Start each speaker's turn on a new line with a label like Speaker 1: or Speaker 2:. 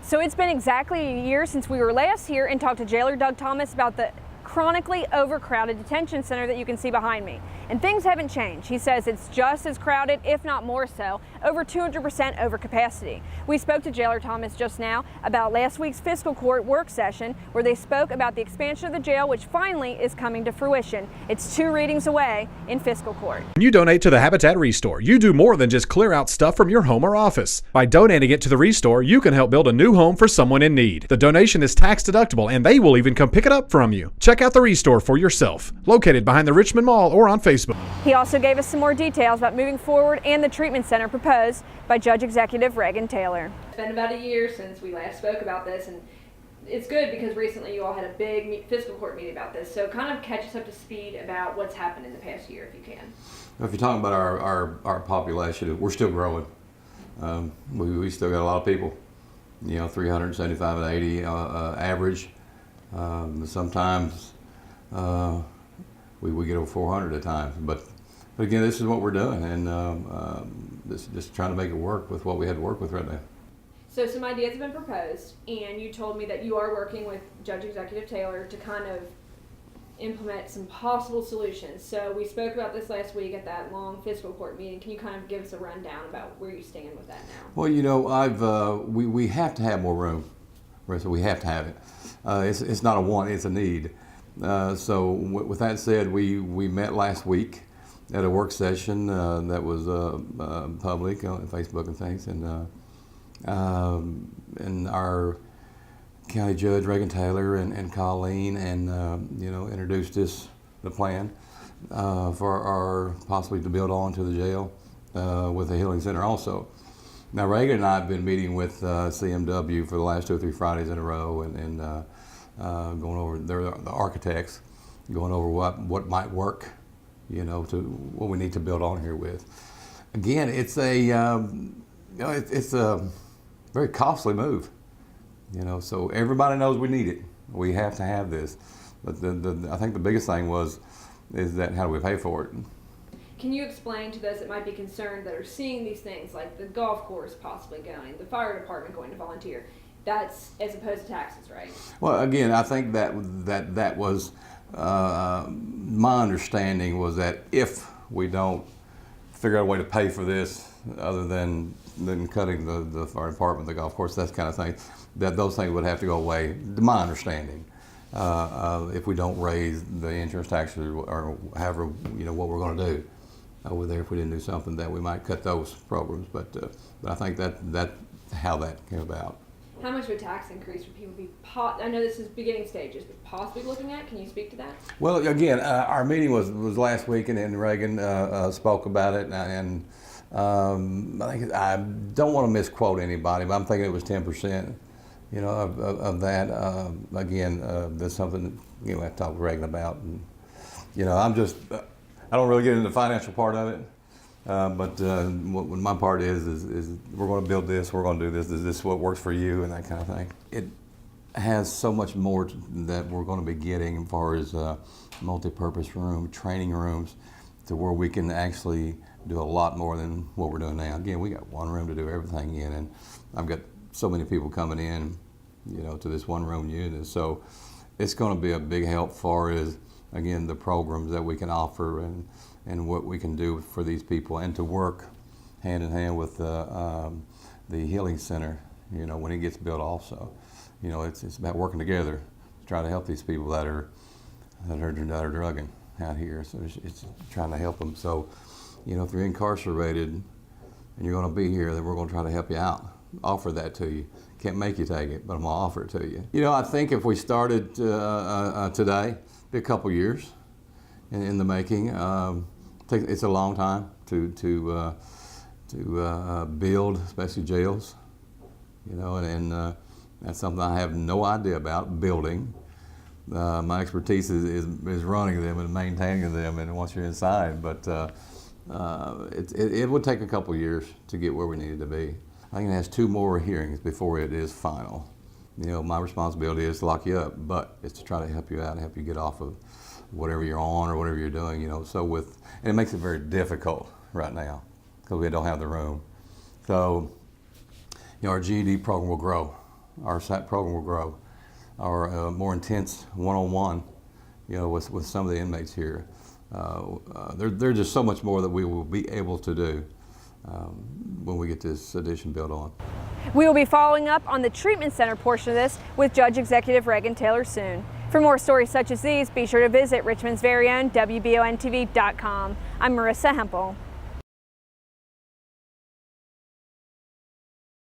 Speaker 1: So it's been exactly a year since we were last here and talked to jailer Doug Thomas about the chronically overcrowded detention center that you can see behind me. And things haven't changed. He says it's just as crowded, if not more so, over 200% over capacity. We spoke to jailer Thomas just now about last week's fiscal court work session where they spoke about the expansion of the jail, which finally is coming to fruition. It's 2 readings away in fiscal court.
Speaker 2: When you donate to the Habitat Restore, you do more than just clear out stuff from your home or office. By donating it to the Restore, you can help build a new home for someone in need. The donation is tax deductible and they will even come pick it up from you. Check out the Restore for yourself, located behind the Richmond Mall or on Facebook.
Speaker 1: He also gave us some more details about moving forward and the treatment center proposed by Judge Executive Reagan Taylor. It's been about a year since we last spoke about this, and it's good because recently you all had a big fiscal court meeting about this. So kind of catch us up to speed about what's happened in the past year, if you can.
Speaker 3: If you're talking about our population, we're still growing. We still got a lot of people, 375 and 80 average. Sometimes we get over 400 at times, but again, this is what we're doing, and this just trying to make it work with what we had to work with right now.
Speaker 1: So some ideas have been proposed, and you told me that you are working with Judge Executive Taylor to kind of implement some possible solutions. So we spoke about this last week at that long fiscal court meeting. Can you kind of give us a rundown about where you stand with that now?
Speaker 3: Well, we have to have more room, so we have to have it. It's not a want, it's a need. So with that said, we met last week at a work session that was public on Facebook and things, and our county judge Reagan Taylor and Colleen introduced the plan for our possibly to build on to the jail with a healing center also. Now Reagan and I have been meeting with CMW for the last 2 or 3 Fridays in a row, and going over, they're the architects, going over what might work, to what we need to build on here with. Again, it's a very costly move, so everybody knows we need it. We have to have this. But I think the biggest thing is that how do we pay for it?
Speaker 1: Can you explain to those that might be concerned that are seeing these things, like the golf course possibly going, the fire department going to volunteer? That's as opposed to taxes, right?
Speaker 3: Well, again, I think that was my understanding was that if we don't figure out a way to pay for this other than cutting the fire department, the golf course, that kind of thing, that those things would have to go away. My understanding, if we don't raise the insurance taxes or however what we're going to do over there, if we didn't do something, that we might cut those programs. But I think that's how that came about.
Speaker 1: How much of a tax increase would people be, I know this is beginning stages, but possibly looking at? Can you speak to that?
Speaker 3: Well, again, our meeting was last week, and Reagan spoke about it, and I think, I don't want to misquote anybody, but I'm thinking it was 10%, of that. Again, that's something that we have to talk to Reagan about. And, I don't really get into the financial part of it. But what my part is we're going to build this, we're going to do this, is this what works for you, and that kind of thing. It has so much more that we're going to be getting as far as multi-purpose room, training rooms, to where we can actually do a lot more than what we're doing now. Again, we got one room to do everything in, and I've got so many people coming in, to this one room unit. So it's going to be a big help for as, again, the programs that we can offer and what we can do for these people, and to work hand in hand with the healing center, when it gets built also. It's about working together to try to help these people that are drugging out here. So it's trying to help them. So, if you're incarcerated and you're going to be here, then we're going to try to help you out, offer that to you. Can't make you take it, but I'm going to offer it to you. I think if we started today, it'd be a couple years in the making. It's a long time to build, especially jails, and that's something I have no idea about, building. My expertise is running them and maintaining them, and once you're inside, but it would take a couple years to get where we needed to be. I think it has 2 more hearings before it is final. My responsibility is to lock you up, but it's to try to help you out and help you get off of whatever you're on or whatever you're doing, and it makes it very difficult right now because we don't have the room. So, our GED program will grow our SAT program will grow. Our more intense one-on-one, with some of the inmates here. There's just so much more that we will be able to do when we get this addition built on.
Speaker 1: We will be following up on the treatment center portion of this with Judge Executive Reagan Taylor soon. For more stories such as these, be sure to visit Richmond's very own WBONTV.com. I'm Marissa Hempel.